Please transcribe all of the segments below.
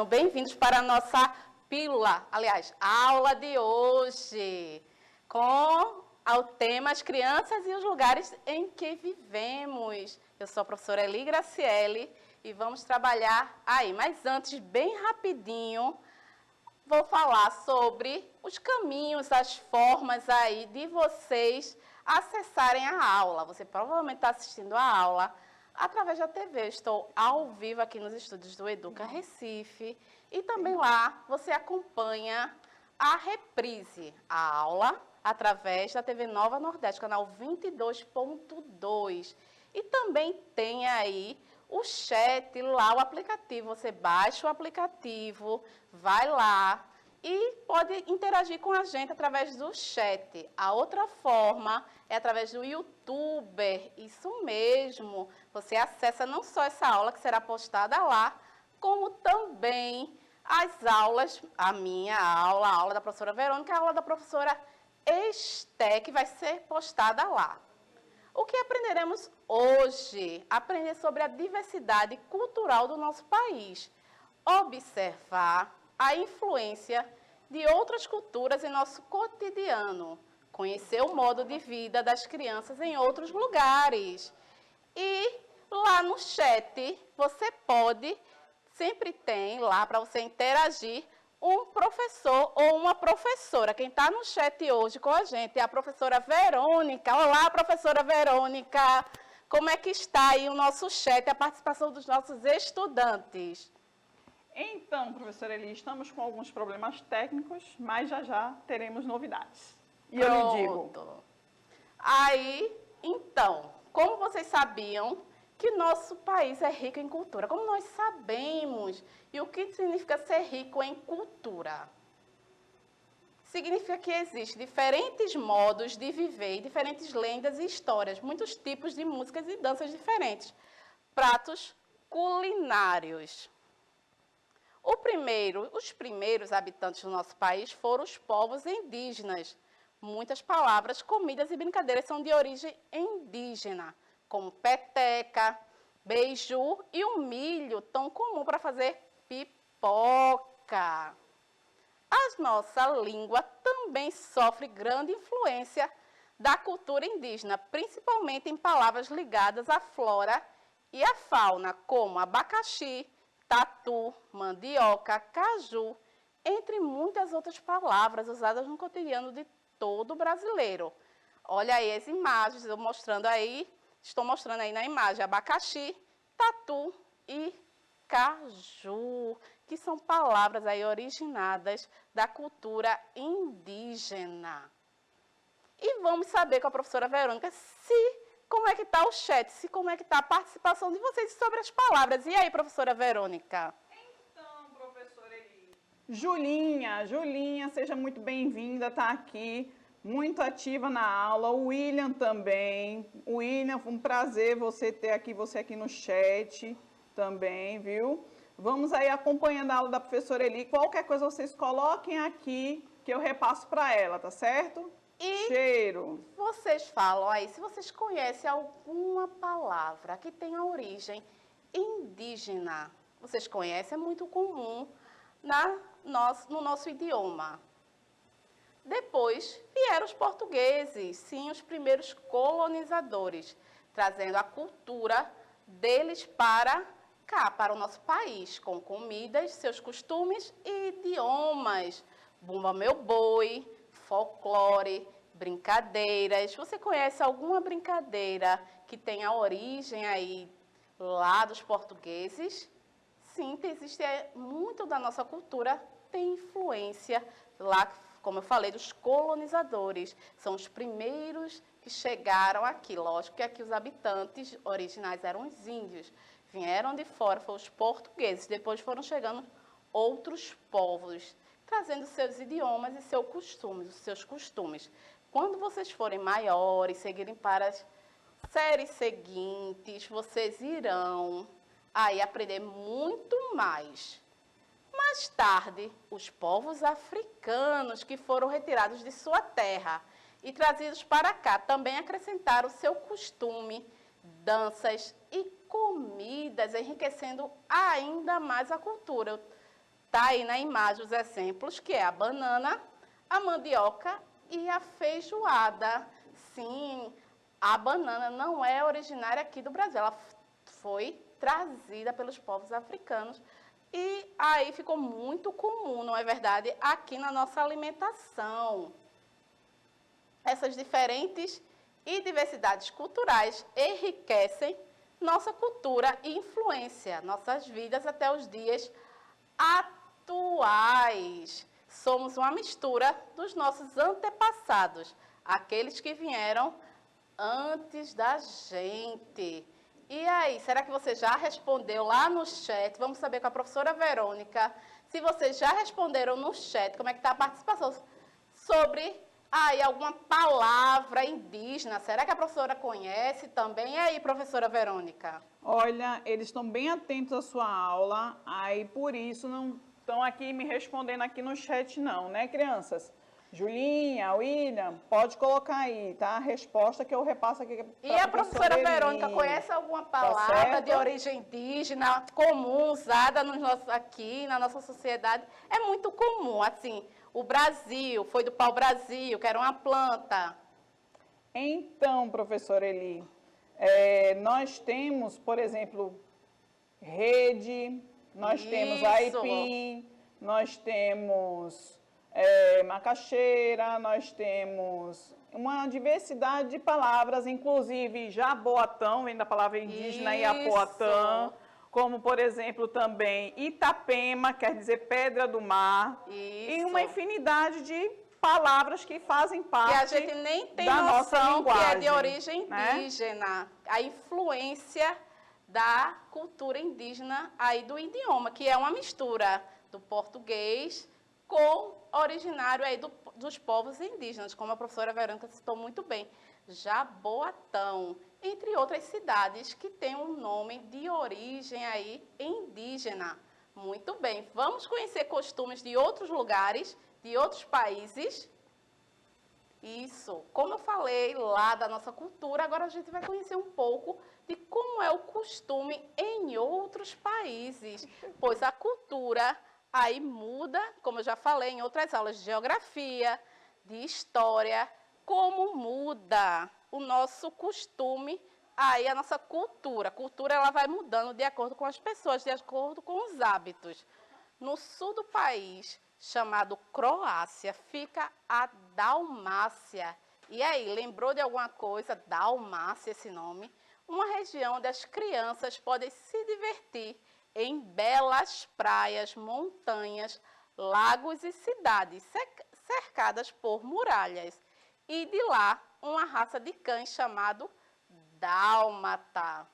Sejam bem-vindos para a nossa pílula, aliás, aula de hoje, com o tema As Crianças e os Lugares em que Vivemos. Eu sou a professora Eli Graciele e vamos trabalhar aí. Mas antes, bem rapidinho, vou falar sobre os caminhos, as formas aí de vocês acessarem a aula. Você provavelmente está assistindo a aula através da TV. Estou ao vivo aqui nos estúdios do Educa Recife. E também lá você acompanha a reprise, a aula, através da TV Nova Nordeste, canal 22.2. E também tem aí o chat lá, o aplicativo. Você baixa o aplicativo, vai lá e pode interagir com a gente através do chat. A outra forma é através do YouTuber. Isso mesmo. Você acessa não só essa aula que será postada lá, como também as aulas, a minha aula, a aula da professora Verônica, a aula da professora Esté, que vai ser postada lá. O que aprenderemos hoje? Aprender sobre a diversidade cultural do nosso país. Observar a influência de outras culturas em nosso cotidiano. Conhecer o modo de vida das crianças em outros lugares. E lá no chat, você pode, sempre tem lá para você interagir, um professor ou uma professora. Quem está no chat hoje com a gente é a professora Verônica. Olá, professora Verônica. Como é que está aí o nosso chat, a participação dos nossos estudantes? Então, professora Eli, estamos com alguns problemas técnicos, mas já teremos novidades. E eu lhe digo. Aí, então, como vocês sabiam que nosso país é rico em cultura? Como nós sabemos? E o que significa ser rico em cultura? Significa que existem diferentes modos de viver, diferentes lendas e histórias, muitos tipos de músicas e danças diferentes. Pratos culinários. Os primeiros habitantes do nosso país foram os povos indígenas. Muitas palavras, comidas e brincadeiras são de origem indígena, como peteca, beiju e o milho, tão comum para fazer pipoca. A nossa língua também sofre grande influência da cultura indígena, principalmente em palavras ligadas à flora e à fauna, como abacaxi, tatu, mandioca, caju, entre muitas outras palavras usadas no cotidiano de todo brasileiro. Olha aí as imagens, estou mostrando aí na imagem abacaxi, tatu e caju, que são palavras aí originadas da cultura indígena. E vamos saber com a professora Verônica como é que está o chat, como é que está a participação de vocês sobre as palavras. E aí, professora Verônica? Então, professora Eli. Julinha, seja muito bem-vinda, está aqui, muito ativa na aula. O William também. William, um prazer você aqui no chat também, viu? Vamos aí acompanhando a aula da professora Eli. Qualquer coisa vocês coloquem aqui que eu repasso para ela, tá certo? E cheiro. Vocês falam aí, se vocês conhecem alguma palavra que tenha origem indígena, vocês conhecem, é muito comum no nosso idioma. Depois vieram os portugueses, sim, os primeiros colonizadores, trazendo a cultura deles para cá, para o nosso país, com comidas, seus costumes e idiomas. Bumba meu boi, folclore, brincadeiras. Você conhece alguma brincadeira que tenha origem aí lá dos portugueses? Sim, existe muito da nossa cultura, tem influência lá, como eu falei, dos colonizadores. São os primeiros que chegaram aqui. Lógico que aqui os habitantes originais eram os índios. Vieram de fora, foram os portugueses. Depois foram chegando outros povos, trazendo seus idiomas e os seus costumes. Quando vocês forem maiores, seguirem para as séries seguintes, vocês irão aí aprender muito mais. Mais tarde, os povos africanos que foram retirados de sua terra e trazidos para cá também acrescentaram seu costume, danças e comidas, enriquecendo ainda mais a cultura. Tá aí na imagem os exemplos, que é a banana, a mandioca e a feijoada. Sim, a banana não é originária aqui do Brasil, ela foi trazida pelos povos africanos e aí ficou muito comum, não é verdade, aqui na nossa alimentação. Essas diferentes e diversidades culturais enriquecem nossa cultura e influência nossas vidas até os dias atuais. Somos uma mistura dos nossos antepassados, aqueles que vieram antes da gente. E aí, será que você já respondeu lá no chat? Vamos saber com a professora Verônica se vocês já responderam no chat, como é que está a participação sobre alguma palavra indígena. Será que a professora conhece também? E aí, professora Verônica? Olha, eles estão bem atentos à sua aula, aí por isso não estão aqui me respondendo aqui no chat não, né, crianças? Julinha, William, pode colocar aí, tá? A resposta que eu repasso aqui para E a professora Verônica conhece alguma palavra de origem indígena comum usada aqui na nossa sociedade? É muito comum, assim, o Brasil, foi do pau-brasil, que era uma planta. Então, professora Eli, nós temos, por exemplo, rede, nós temos aipim, nós temos macaxeira, nós temos uma diversidade de palavras, inclusive jaboatão, vem da palavra indígena Iapoatã, como, por exemplo, também Itapema, quer dizer pedra do mar, e uma infinidade de palavras que fazem parte e a gente nem tem da nossa linguagem, que é de origem indígena, né? A influência da cultura indígena aí do idioma, que é uma mistura do português com originário aí dos povos indígenas, como a professora Verônica citou muito bem, Jaboatão, entre outras cidades que têm um nome de origem aí indígena. Muito bem, vamos conhecer costumes de outros lugares, de outros países. Isso, como eu falei lá da nossa cultura, agora a gente vai conhecer um pouco de como é o costume em outros países, pois a cultura aí muda, como eu já falei em outras aulas de geografia, de história, como muda o nosso costume, aí a nossa cultura. A cultura ela vai mudando de acordo com as pessoas, de acordo com os hábitos. No sul do país, chamado Croácia, fica a Dalmácia. E aí, lembrou de alguma coisa? Dalmácia, esse nome? Uma região onde as crianças podem se divertir em belas praias, montanhas, lagos e cidades cercadas por muralhas. E de lá, uma raça de cães chamado dálmata.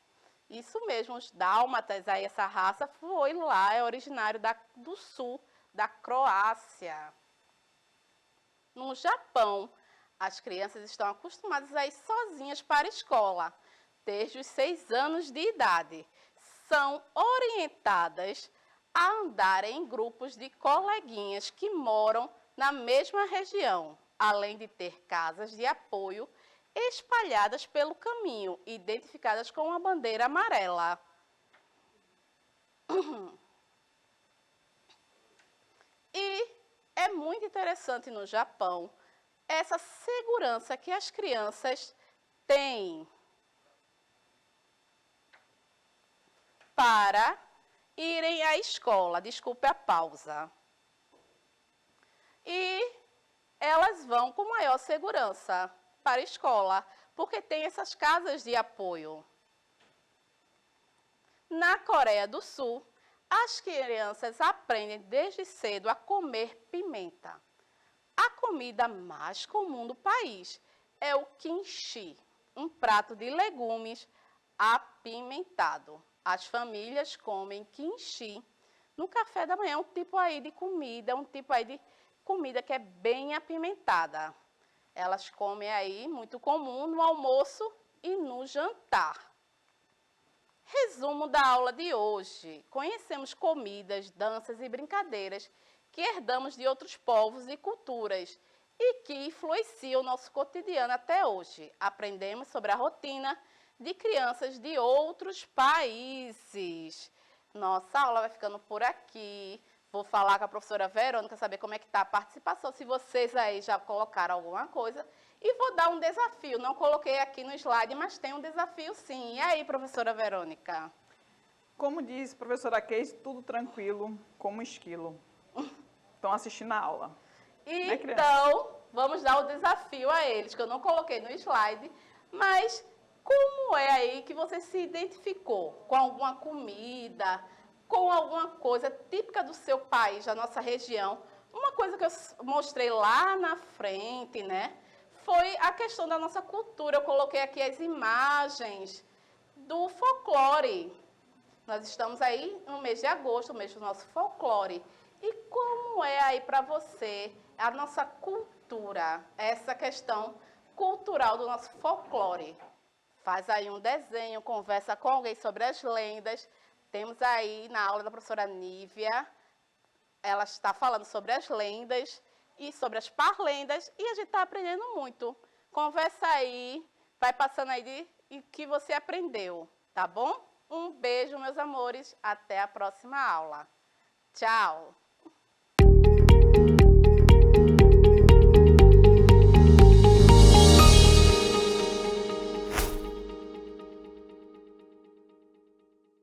Isso mesmo, os dálmatas, aí essa raça foi lá, é originário do sul da Croácia. No Japão, as crianças estão acostumadas a ir sozinhas para a escola, desde os 6 anos de idade. São orientadas a andar em grupos de coleguinhas que moram na mesma região, além de ter casas de apoio espalhadas pelo caminho, identificadas com uma bandeira amarela. E é muito interessante no Japão essa segurança que as crianças têm para irem à escola. Desculpe a pausa. E elas vão com maior segurança para a escola, porque tem essas casas de apoio. Na Coreia do Sul, as crianças aprendem desde cedo a comer pimenta. A comida mais comum do país é o kimchi, um prato de legumes apimentado. As famílias comem kimchi no café da manhã, um tipo aí de comida, que é bem apimentada. Elas comem aí, muito comum, no almoço e no jantar. Resumo da aula de hoje. Conhecemos comidas, danças e brincadeiras que herdamos de outros povos e culturas e que influenciam o nosso cotidiano até hoje. Aprendemos sobre a rotina de crianças de outros países. Nossa aula vai ficando por aqui. Vou falar com a professora Verônica, saber como é que está a participação, se vocês aí já colocaram alguma coisa. E vou dar um desafio, não coloquei aqui no slide, mas tem um desafio sim. E aí, professora Verônica? Como diz a professora Keis, tudo tranquilo, como esquilo. Estão assistindo a aula. Então, vamos dar o desafio a eles, que eu não coloquei no slide, mas como é aí que você se identificou com alguma comida, com alguma coisa típica do seu país, da nossa região? Uma coisa que eu mostrei lá na frente, né, foi a questão da nossa cultura. Eu coloquei aqui as imagens do folclore. Nós estamos aí no mês de agosto, o mês do nosso folclore. E como é aí para você a nossa cultura, essa questão cultural do nosso folclore? Faz aí um desenho, conversa com alguém sobre as lendas. Temos aí na aula da professora Nívia, ela está falando sobre as lendas e sobre as parlendas e a gente está aprendendo muito. Conversa aí, vai passando aí de que você aprendeu, tá bom? Um beijo, meus amores, até a próxima aula. Tchau!